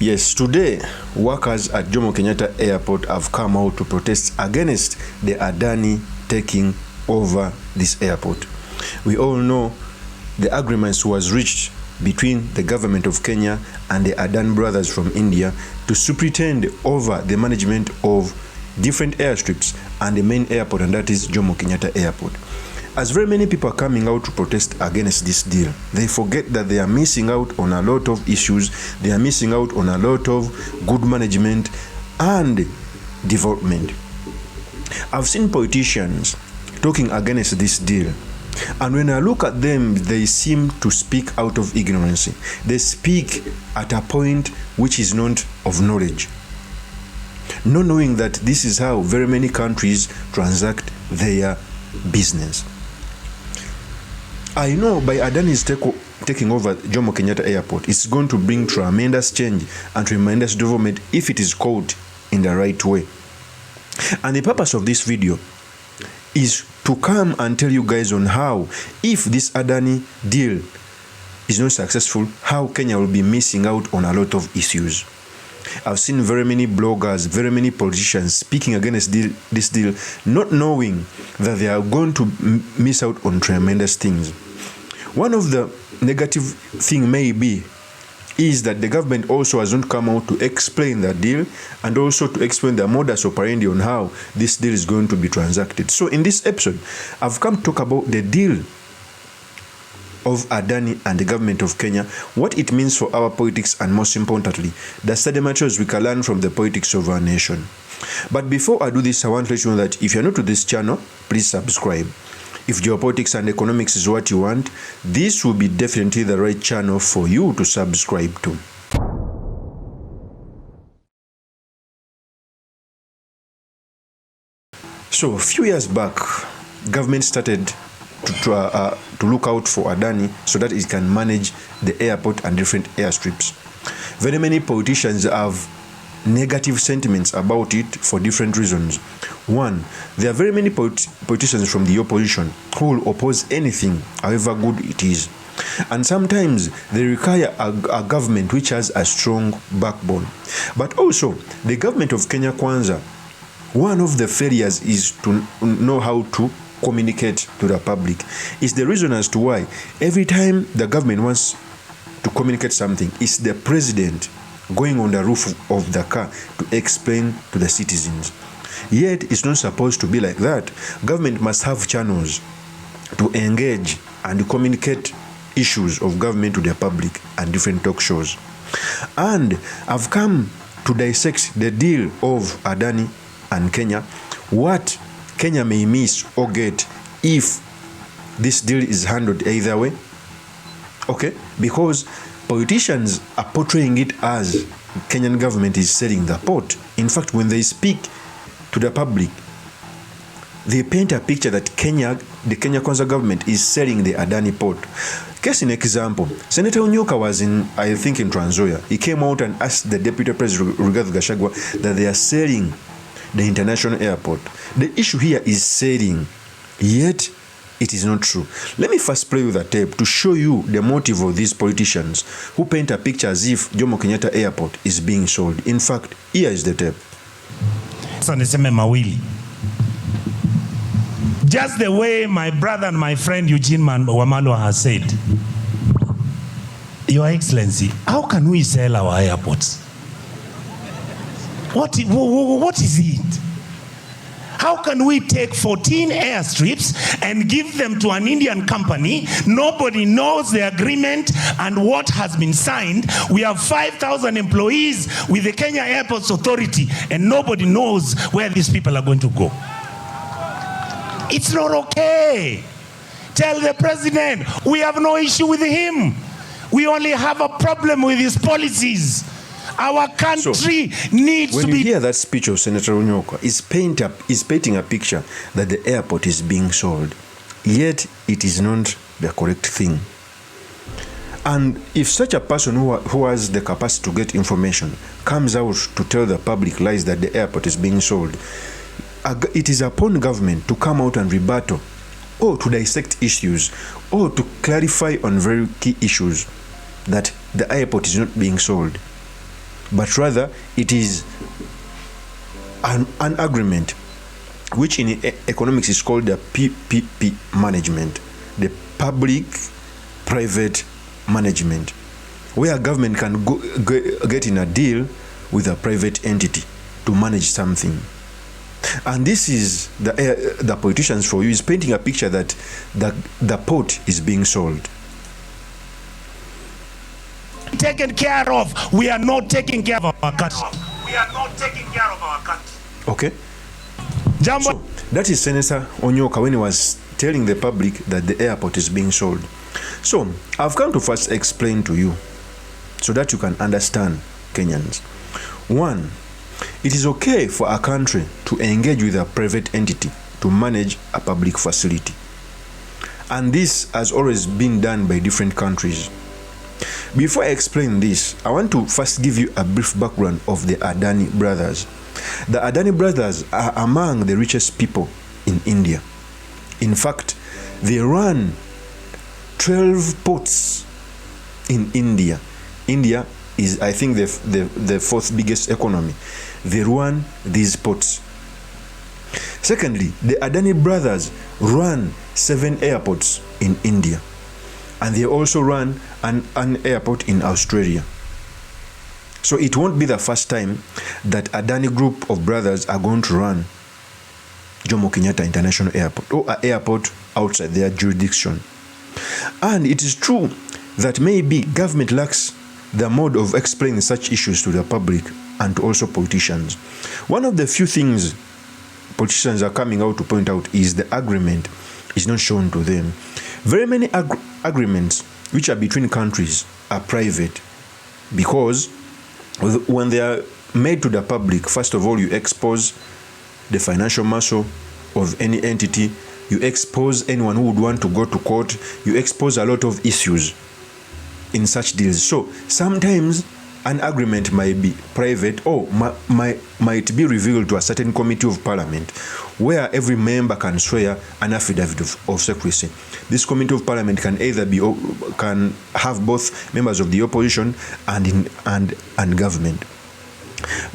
Yes, today, workers at JOMO KENYATTA Airport have come out to protest against the Adani taking over this airport. We all know the agreements was reached between the government of Kenya and the Adani brothers from India to superintend over the management of different airstrips and the main airport, and that is JOMO KENYATTA Airport. As very many people are coming out to protest against this deal, they forget that they are missing out on a lot of issues. They are missing out on a lot of good management and development. I've seen politicians talking against this deal, and when I look at them, they seem to speak out of ignorance. They speak at a point which is not of knowledge, not knowing that this is how very many countries transact their business. I know by Adani's taking over JOMO KENYATTA Airport, it's going to bring tremendous change and tremendous development if it is called in the right way. And the purpose of this video is to come and tell you guys on how, if this Adani deal is not successful, how Kenya will be missing out on a lot of issues. I've seen very many bloggers, very many politicians speaking against this deal, not knowing that they are going to miss out on tremendous things. One of the negative thing maybe is that the government also has not come out to explain that deal and also to explain the modus operandi on how this deal is going to be transacted. So in this episode, I've come to talk about the deal of Adani and the government of Kenya, what it means for our politics, and most importantly, the study materials we can learn from the politics of our nation. But before I do this, I want to let you know that if you're new to this channel, please subscribe. If geopolitics and economics is what you want, this will be definitely the right channel for you to subscribe to. So a few years back, government started to look out for Adani so that it can manage the airport and different airstrips. Very many politicians have negative sentiments about it for different reasons. One, there are very many politicians from the opposition who will oppose anything, however good it is. And sometimes they require a government which has a strong backbone. But also, the government of Kenya Kwanza, one of the failures is to know how to communicate to the public. Is the reason as to why every time the government wants to communicate something, it's the president going on the roof of the car to explain to the citizens. Yet it's not supposed to be like that. Government must have channels to engage and communicate issues of government to the public and different talk shows. And I've come to dissect the deal of Adani and Kenya, what Kenya may miss or get if this deal is handled either way. Okay? Because politicians are portraying it as Kenyan government is selling the port. In fact, when they speak to the public, they paint a picture that the Kenya Kwanza government is selling the Adani port. Case in example, Senator Unyoka was in Trans Nzoia. He came out and asked the Deputy President Rigathi Gachagua that they are selling the international airport. The issue here is selling, yet it is not true. Let me first play with a tape to show you the motive of these politicians who paint a picture as if JOMO KENYATTA Airport is being sold. In fact, here is the tape. Just the way my brother and my friend Eugene Wamalwa has said, Your Excellency, how can we sell our airports? What is it? How can we take 14 airstrips and give them to an Indian company? Nobody knows the agreement and what has been signed. We have 5,000 employees with the Kenya Airports Authority, and nobody knows where these people are going to go. It's not okay. Tell the president we have no issue with him. We only have a problem with his policies. Our country needs to be... When you hear that speech of Senator Unyoka, is painting a picture that the airport is being sold. Yet, it is not the correct thing. And if such a person who has the capacity to get information comes out to tell the public lies that the airport is being sold, it is upon government to come out and rebuttal, or to dissect issues, or to clarify on very key issues that the airport is not being sold. but rather it is an agreement, which in economics is called the PPP management, the public-private management, where government can get in a deal with a private entity to manage something. And this is the politicians for you is painting a picture that the port is being sold. Taken care of. We are not taking care of our country. We are not taking care of our country. Okay. Jumbo. So that is Senator Onyoka when he was telling the public that the airport is being sold. So I've come to first explain to you so that you can understand, Kenyans. One, it is okay for a country to engage with a private entity to manage a public facility. And this has always been done by different countries. Before I explain this, I want to first give you a brief background of the Adani brothers. The Adani brothers are among the richest people in India. In fact, they run 12 ports in India. India is, I think, the fourth biggest economy. They run these ports. Secondly, the Adani brothers run 7 airports in India. And they also run an airport in Australia. So it won't be the first time that Adani group of brothers are going to run JOMO KENYATTA International Airport or an airport outside their jurisdiction. And it is true that maybe government lacks the mode of explaining such issues to the public and to also politicians. One of the few things politicians are coming out to point out is the agreement is not shown to them. Very many agreements which are between countries are private because when they are made to the public, first of all, you expose the financial muscle of any entity, you expose anyone who would want to go to court, you expose a lot of issues in such deals. So sometimes an agreement might be private or might be revealed to a certain committee of parliament where every member can swear an affidavit of secrecy. This committee of parliament can either be can have both members of the opposition and government.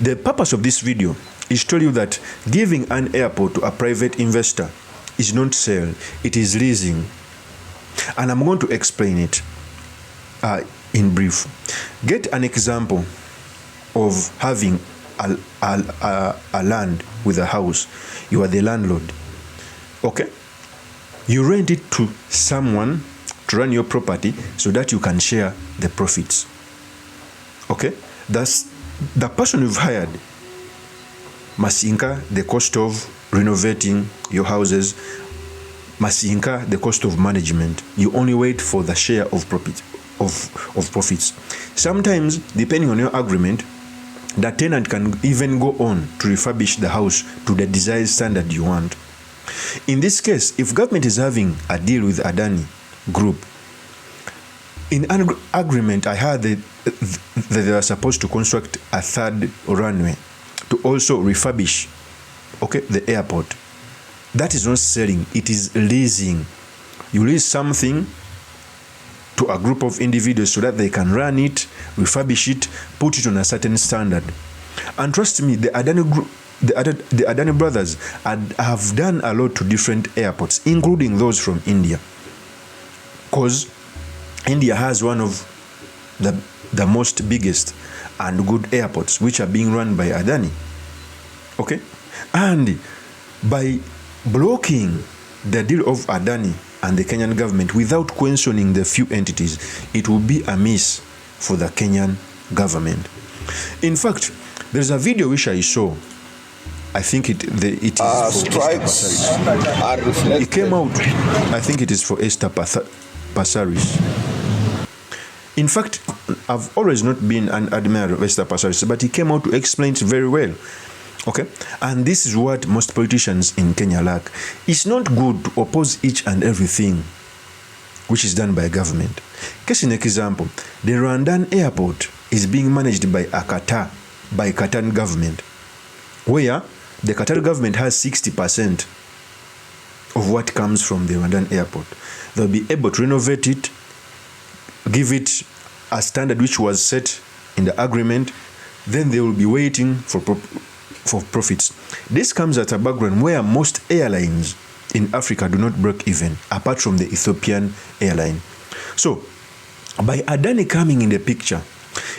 The purpose of this video is to tell you that giving an airport to a private investor is not sale, it is leasing. And I'm going to explain it in brief. Get an example of having a land with a house. You are the landlord. Okay? You rent it to someone to run your property so that you can share the profits. Okay? That's the person you've hired must incur the cost of renovating your houses, must incur the cost of management. You only wait for the share of profit of profits. Sometimes, depending on your agreement, the tenant can even go on to refurbish the house to the desired standard you want. In this case, if government is having a deal with Adani Group, in an agreement, I heard that they are supposed to construct a third runway to also refurbish, okay, the airport. That is not selling, it is leasing. You lease something to a group of individuals so that they can run it, refurbish it, put it on a certain standard. And trust me, the Adani Group, the Adani brothers have done a lot to different airports, including those from India. Because India has one of the most biggest and good airports, which are being run by Adani. Okay? And by blocking the deal of Adani and the Kenyan government without questioning the few entities, it will be amiss for the Kenyan government. In fact, there's a video which I saw. I think it is for strikes are reflected. It came out, I think it is for Esther Passaris. In fact, I've always not been an admirer of Esther Passaris, but he came out to explain it very well. Okay? And this is what most politicians in Kenya lack. It's not good to oppose each and everything which is done by government. Case in example, the Rwandan airport is being managed by Qatar government, where the Qatar government has 60% of what comes from the Rwandan airport. They'll be able to renovate it, give it a standard which was set in the agreement, then they will be waiting for profits. This comes at a background where most airlines in Africa do not break even, apart from the Ethiopian airline. So, by Adani coming in the picture,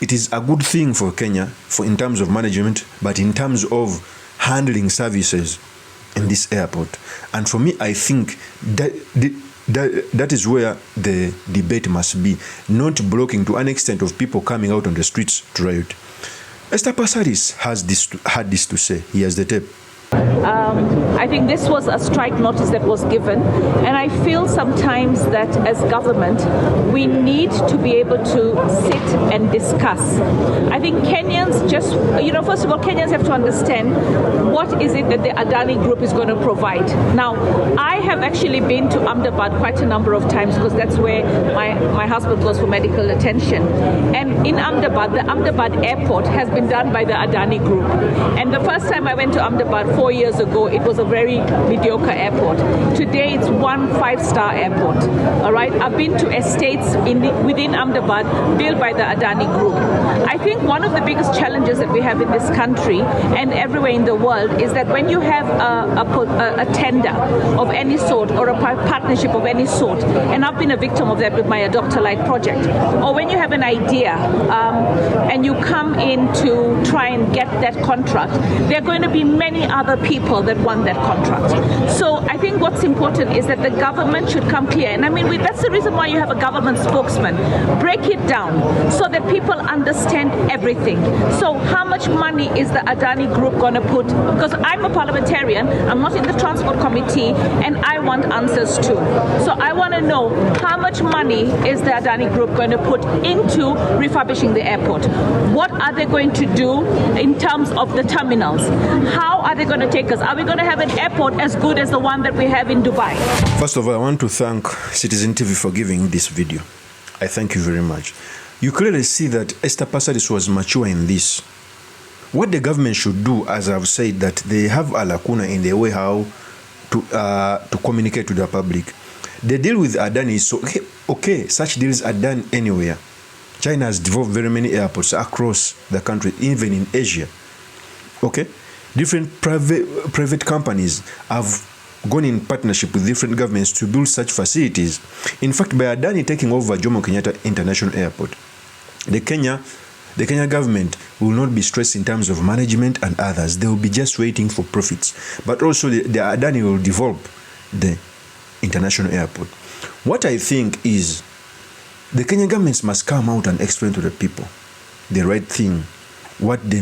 it is a good thing for Kenya in terms of management, but in terms of handling services in this airport. And for me, I think that is where the debate must be, not blocking to an extent of people coming out on the streets to riot. Esther Passaris had this to say. He has the tape. I think this was a strike notice that was given, and I feel sometimes that as government we need to be able to sit and discuss. I think Kenyans just, first of all, Kenyans have to understand what is it that the Adani Group is going to provide. Now, I have actually been to Ahmedabad quite a number of times because that's where my husband goes for medical attention. And in Ahmedabad, the Ahmedabad airport has been done by the Adani Group. And the first time I went to Ahmedabad 4 years ago, it was a very mediocre airport. Today, it's 1 5-star airport. All right, I've been to estates within Ahmedabad built by the Adani Group. I think one of the biggest challenges that we have in this country and everywhere in the world is that when you have a tender of any sort or a partnership of any sort, and I've been a victim of that with my Adopter Light project, or when you have an idea and you come in to try and get that contract, there are going to be many other people that want that contract. So I think what's important is that the government should come clear. And I mean, that's the reason why you have a government spokesman. Break it down so that people understand everything. So how much money is the Adani Group going to put? Because I'm a parliamentarian, I'm not in the transport committee, and I want answers too. So I want to know how much money is the Adani Group going to put into refurbishing the airport? What are they going to do in terms of the terminals? How are they going to take us? Are we going to have an airport as good as the one that we have in Dubai? First of all, I want to thank Citizen TV for giving this video. I thank you very much. You clearly see that Esther Passaris was mature in this. What the government should do, as I've said, that they have a lacuna in the way how to communicate to the public. The deal with Adani is so okay, such deals are done anywhere. China has developed very many airports across the country, even in Asia. Okay? Different private companies have gone in partnership with different governments to build such facilities. In fact, by Adani taking over JOMO KENYATTA International Airport, the Kenya government will not be stressed in terms of management and others. They will be just waiting for profits. But also the Adani will develop the international airport. What I think is the Kenyan governments must come out and explain to the people the right thing, what the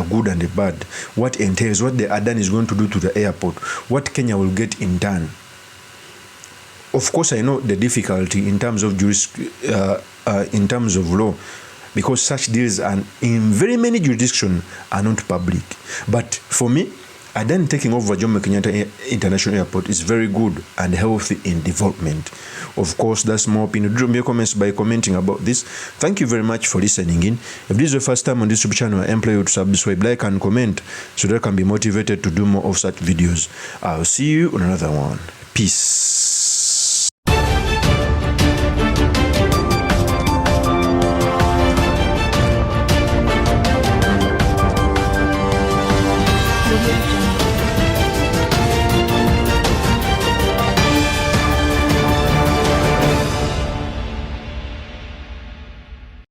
good and the bad, what entails, what the Adani is going to do to the airport, what Kenya will get in turn. Of course, I know the difficulty in terms of in terms of law, because such deals in very many jurisdictions are not public. But for me, Adani taking over JOMO KENYATTA International Airport is very good and healthy in development. Of course, that's my opinion. Drop me your comments by commenting about this. Thank you very much for listening in. If this is the first time on this YouTube channel, I implore you to subscribe, like, and comment so that I can be motivated to do more of such videos. I'll see you on another one. Peace.